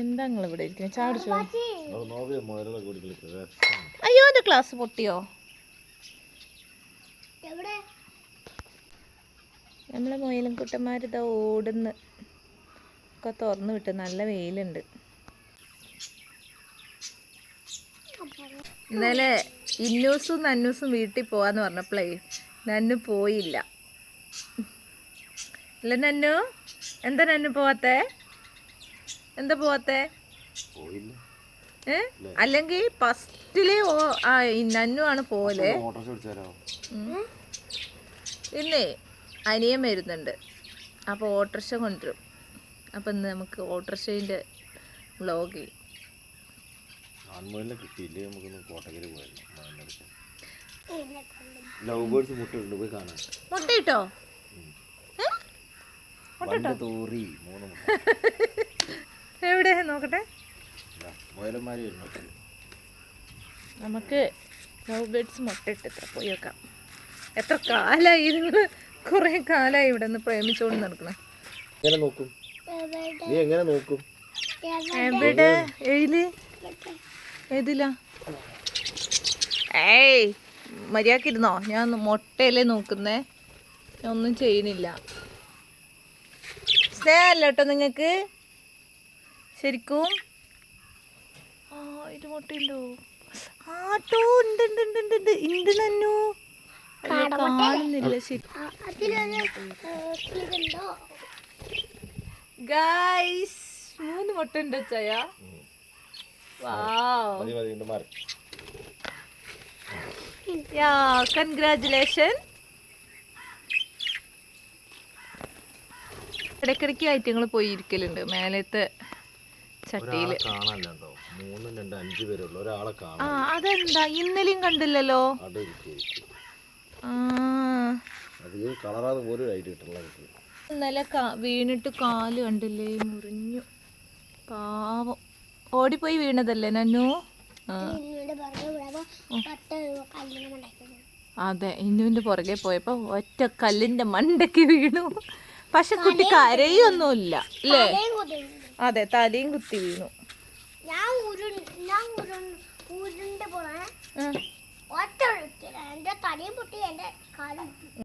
എന്താ നിങ്ങൾ ഇവിടെ ഇരിക്കുന്നത്? ചാടിച്ചോ? അയ്യോ എന്റെ ക്ലാസ് പൊട്ടിയോ? നമ്മളെ മുയലും കുട്ടന്മാരിതാ ഓടുന്ന് ഒക്കെ തുറന്നു വിട്ട്. നല്ല വെയിലുണ്ട്. ഇന്നലെ ഇന്നൂസും നന്നൂസും വീട്ടിൽ പോവാന്ന് പറഞ്ഞപ്പോഴേ നന്നു പോയില്ല. അല്ല നന്നു, എന്താ നന്നു പോവാത്തെ? എന്താ പോവാത്തെ? അല്ലെങ്കിൽ ഫസ്റ്റില് നന്നു ആണ് പോലെ. പിന്നെ അനിയൻ വരുന്നുണ്ട്, അപ്പോൾ ഓട്ടോറിക്ഷ കൊണ്ടുവരും. അപ്പം ഇന്ന് നമുക്ക് ഓട്ടോറിക്ഷൻ്റെ വ്ലോഗ് ചെയ്യും. മുട്ടയിട്ടോ? എവിടെ നോക്കട്ടെ. നമുക്ക് ലവ് ബേർഡ്സ് മുട്ടയിട്ടെത്ര പോയി വെക്കാം. എത്ര കാലായി നിങ്ങൾ? കുറെ കാലായി ഇവിടെ നിന്ന് പ്രേമിച്ചോണ്ട് നടക്കണം. എവിടെ? ഏതില്ല? ഏയ് മര്യാദക്കിരുന്നോ? ഞാൻ മുട്ടയല്ലേ നോക്കുന്നേ, ഞാൻ ഒന്നും ചെയ്യണില്ല. സ്നേഹമല്ല കേട്ടോ നിങ്ങൾക്ക് ശരിക്കും. ഇത് മുട്ടയുണ്ടോ? ആട്ടോ ഉണ്ട് ഉണ്ട് ഉണ്ട് ഉണ്ട് ഉണ്ട് ഉണ്ട് നന്നു. കാണുന്നില്ല ശരി. ഗൈസ് 3 മുട്ട ഉണ്ട് ചായ. വാവ്, യാ കൺഗ്രാജുലേഷൻ. ഇടയ്ക്കിടയ്ക്ക് ഐറ്റങ്ങൾ പോയി ഇരിക്കലുണ്ട് മേലത്തെ ചട്ടിയില്. അതെന്താ ഇന്നലെയും കണ്ടില്ലല്ലോ? ഇന്നലെ വീണിട്ട് കാല് കണ്ടില്ലേ, മുറിഞ്ഞു. പാവം, ഓടിപ്പോയി വീണതല്ലേ നന്നു? അതെ, ഇന്നുവിന്റെ പുറകെ പോയപ്പോ ഒറ്റ കല്ലിന്റെ മണ്ടയ്ക്ക് വീണു. പക്ഷെ കുട്ടി കരയൊന്നുമില്ല അല്ലേ? അതെ, തലയും കുത്തി വീണു.